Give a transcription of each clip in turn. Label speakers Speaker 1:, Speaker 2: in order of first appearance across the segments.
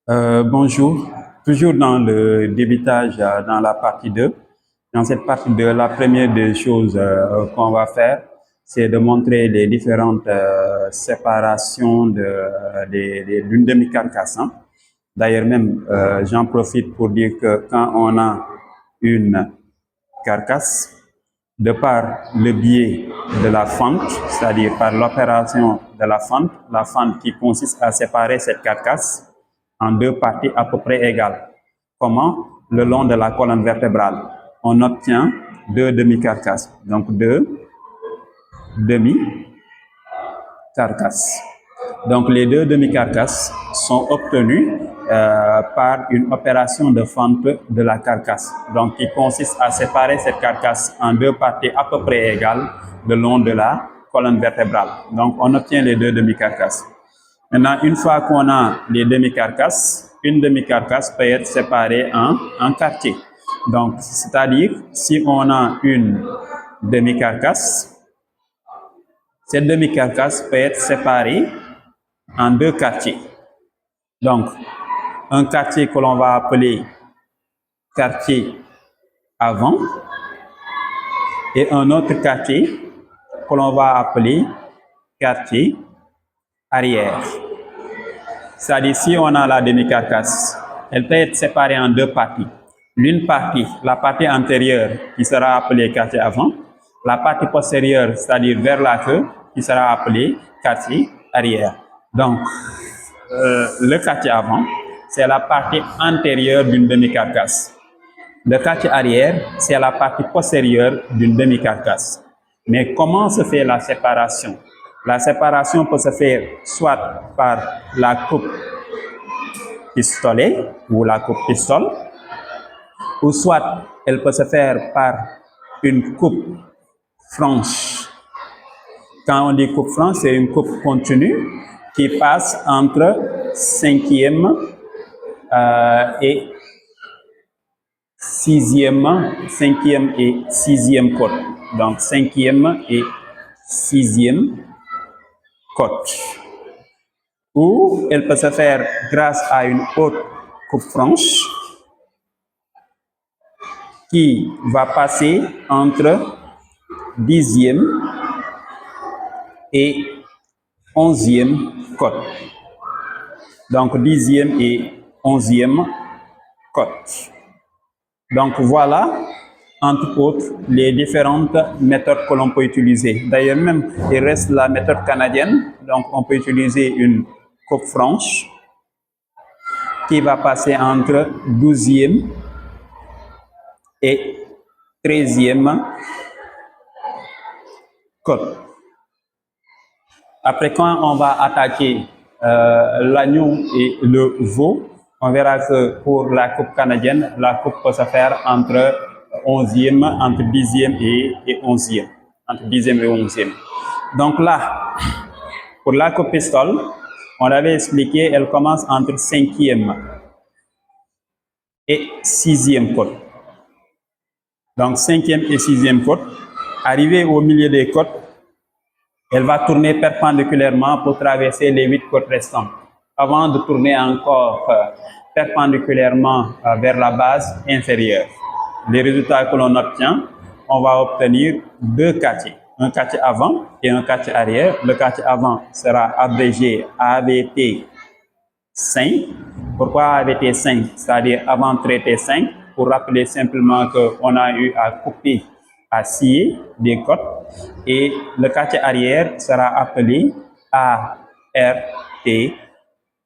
Speaker 1: Bonjour, toujours dans le débitage dans la partie 2. Dans cette partie 2, la première des choses qu'on va faire, c'est de montrer les différentes séparations d'une demi-carcasse, hein. D'ailleurs même, j'en profite pour dire que quand on a une carcasse, de par le biais de la fente, c'est-à-dire par l'opération de la fente qui consiste à séparer cette carcasse en deux parties à peu près égales. Comment? Le long de la colonne vertébrale. On obtient deux demi-carcasses. Donc deux demi-carcasses. Donc les deux demi-carcasses sont obtenues par une opération de fente de la carcasse. Donc qui consiste à séparer cette carcasse en deux parties à peu près égales le long de la colonne vertébrale. Donc on obtient les deux demi-carcasses. Maintenant, une fois qu'on a les demi-carcasses, une demi-carcasse peut être séparée en quartiers. Donc, c'est-à-dire, si on a une demi-carcasse, cette demi-carcasse peut être séparée en deux quartiers. Donc, un quartier que l'on va appeler quartier avant et un autre quartier que l'on va appeler quartier arrière. C'est-à-dire, si on a la demi-carcasse, elle peut être séparée en deux parties. L'une partie, la partie antérieure, qui sera appelée quartier avant, la partie postérieure, c'est-à-dire vers la queue, qui sera appelée quartier arrière. Donc, le quartier avant, c'est la partie antérieure d'une demi-carcasse. Le quartier arrière, c'est la partie postérieure d'une demi-carcasse. Mais comment se fait la séparation? La séparation peut se faire soit par la coupe pistolet ou la coupe pistole, ou soit elle peut se faire par une coupe franche. Quand on dit coupe franche, c'est une coupe continue qui passe entre cinquième et cinquième et sixième côte. Donc cinquième et sixième côte. Ou elle peut se faire grâce à une haute coupe franche qui va passer entre dixième et onzième côte. Donc dixième et onzième côte. Donc voilà, entre autres, les différentes méthodes que l'on peut utiliser. D'ailleurs même, il reste la méthode canadienne. Donc on peut utiliser une coupe franche qui va passer entre 12e et 13e côte. Après, quand on va attaquer l'agneau et le veau, on verra que pour la coupe canadienne, la coupe peut se faire entre 11e, entre 10e et 11e. Entre 10e et 11e. Donc là, pour la coupe pistole, on l'avait expliqué, elle commence entre 5e et 6e côte. Donc 5e et 6e côte. Arrivée au milieu des côtes, elle va tourner perpendiculairement pour traverser les 8 côtes restantes, avant de tourner encore perpendiculairement vers la base inférieure. Les résultats que l'on obtient, on va obtenir deux quartiers, un quartier avant et un quartier arrière. Le quartier avant sera abrégé AVT 5. Pourquoi AVT 5? C'est-à-dire avant traité 5, pour rappeler simplement qu'on a eu à couper, à scier des côtes, et le quartier arrière sera appelé ART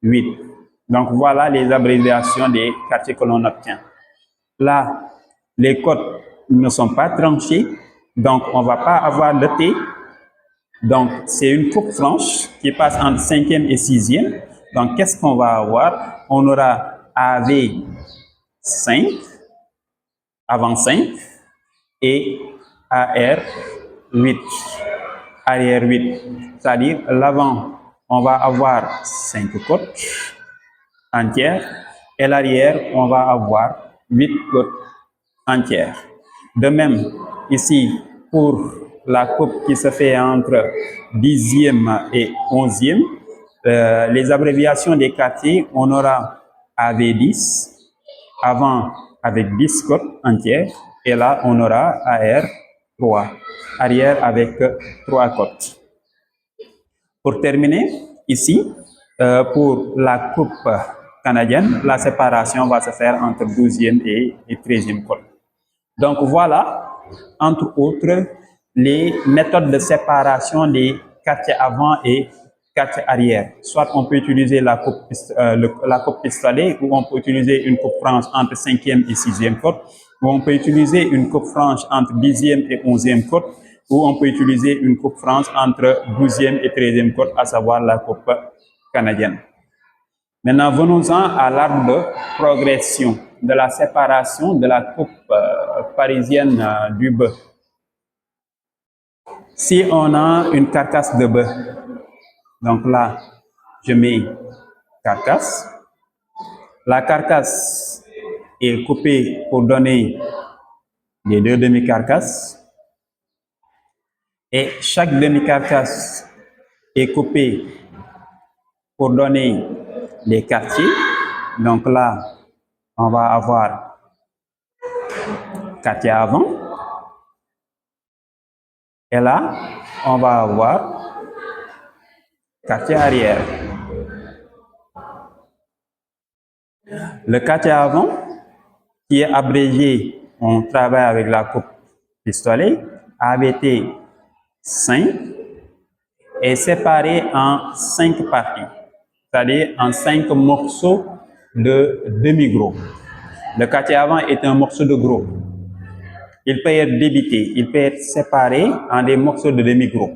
Speaker 1: 8. Donc voilà les abréviations des quartiers que l'on obtient. Là, les côtes ne sont pas tranchées, donc on ne va pas avoir le T. Donc c'est une coupe franche qui passe entre 5e et 6e. Donc qu'est-ce qu'on va avoir? On aura AV 5, avant 5, et AR 8, arrière 8. C'est-à-dire l'avant, on va avoir 5 côtes entières, et l'arrière, on va avoir 8 côtes entières. De même, ici, pour la coupe qui se fait entre 10e et 11e, les abréviations des quartiers, on aura AV10, avant avec 10 côtes entières, et là on aura AR3, arrière avec 3 côtes. Pour terminer, ici, pour la coupe canadienne, la séparation va se faire entre 12e et 13e côte. Donc voilà, entre autres, les méthodes de séparation des quartiers avant et quartiers arrière. Soit on peut utiliser la coupe pistolet, ou on peut utiliser une coupe franche entre 5e et 6e côte, ou on peut utiliser une coupe franche entre 10e et 11e côte, ou on peut utiliser une coupe franche entre 12e et 13e côte, à savoir la coupe canadienne. Maintenant, venons-en à l'arbre de progression de la séparation de la coupe parisienne du bœuf. Si on a une carcasse de bœuf, donc là, je mets carcasse. La carcasse est coupée pour donner les 2 demi-carcasses. Et chaque demi-carcasse est coupée pour donner les quartiers. Donc là, on va avoir quartier avant. Et là, on va avoir quartier arrière. Le quartier avant, qui est abrégé, on travaille avec la coupe pistolet, ABT 5, est séparé en 5 parties, c'est-à-dire en 5 morceaux de demi-gros. Le quartier avant est un morceau de gros. Il peut être débité, il peut être séparé en des morceaux de demi-gros.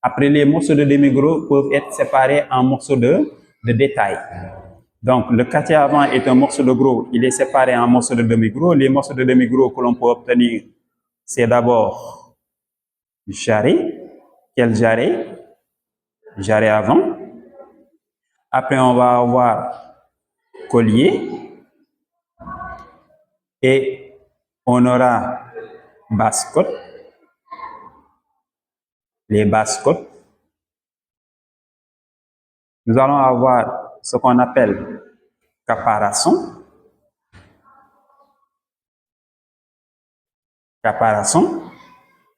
Speaker 1: Après, les morceaux de demi-gros peuvent être séparés en morceaux de détail. Donc, le quartier avant est un morceau de gros, il est séparé en morceaux de demi-gros. Les morceaux de demi-gros que l'on peut obtenir, c'est d'abord jarret. Quel jarret? Jarret avant. Après, on va avoir collier. Et on aura basse-côte. Les basses-côtes. Nous allons avoir ce qu'on appelle caparazon. Caparazon.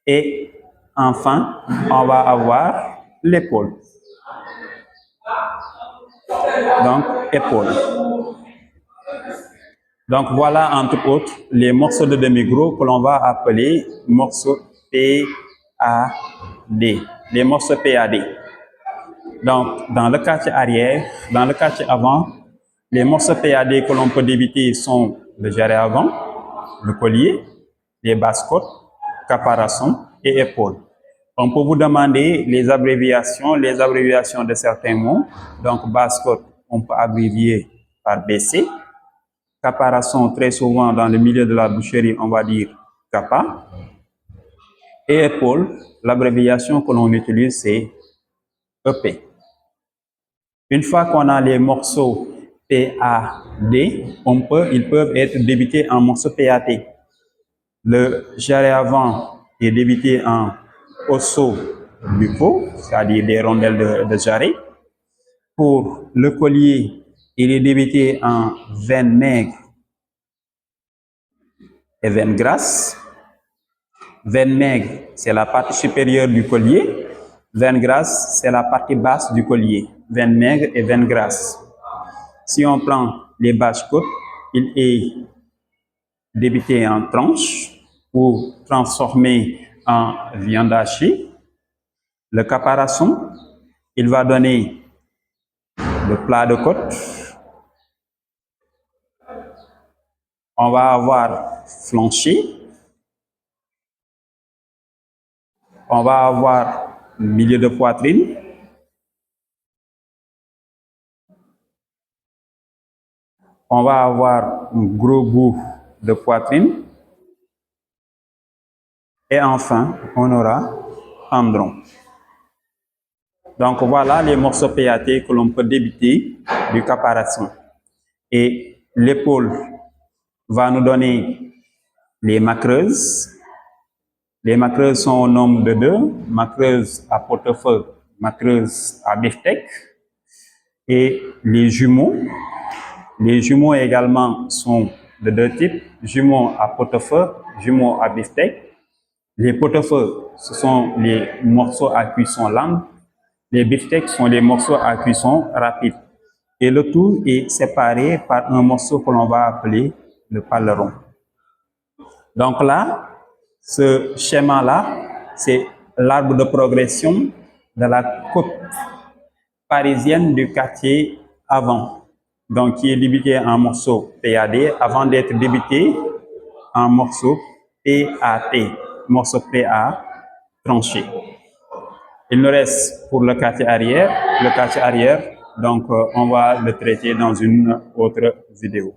Speaker 1: Et enfin, on va avoir l'épaule. Donc, épaule. Donc, voilà, entre autres, les morceaux de demi-gros que l'on va appeler morceaux PAD. Les morceaux PAD. Donc, dans le quartier arrière, dans le quartier avant, les morceaux PAD que l'on peut débiter sont le jarret avant, le collier, les basses-côtes, caparazon et épaule. On peut vous demander les abréviations de certains mots. Donc, basse-côte, on peut abrévier par BC. Caparazon, très souvent dans le milieu de la boucherie, on va dire capa. Et épaule, l'abréviation que l'on utilise, c'est EP. Une fois qu'on a les morceaux PAD, ils peuvent être débités en morceaux PAT. Le jarret avant est débité en osseaux buccaux, c'est-à-dire des rondelles de jarret. Pour le collier, il est débité en veines maigres et veines grasses. Veine maigre, c'est la partie supérieure du collier. Veine grasse, c'est la partie basse du collier. Veine maigre et veine grasse. Si on prend les basses-côtes, il est débité en tranches ou transformé en viande hachée. Le caparazon, il va donner le plat de côte. On va avoir flanché. On va avoir milieu de poitrine. On va avoir un gros bout de poitrine. Et enfin, on aura andron. Donc voilà les morceaux PAT que l'on peut débiter du caparazon. Et l'épaule va nous donner les macreuses. Les macreuses sont au nombre de 2, macreuse à portefeuille, macreuse à beefsteak. Et les jumeaux, Les jumeaux également sont de deux types, jumeaux à pot-au-feu, jumeaux à beefsteak. Les pot-au-feu, ce sont les morceaux à cuisson lente. Les beefsteaks sont les morceaux à cuisson rapide. Et le tout est séparé par un morceau que l'on va appeler le paleron. Donc là, ce schéma-là, c'est l'arbre de progression de la côte parisienne du quartier avant, donc qui est débuté en morceaux PAD avant d'être débuté en morceaux PAT, morceaux PA tranchés. Il nous reste pour le quartier arrière, donc on va le traiter dans une autre vidéo.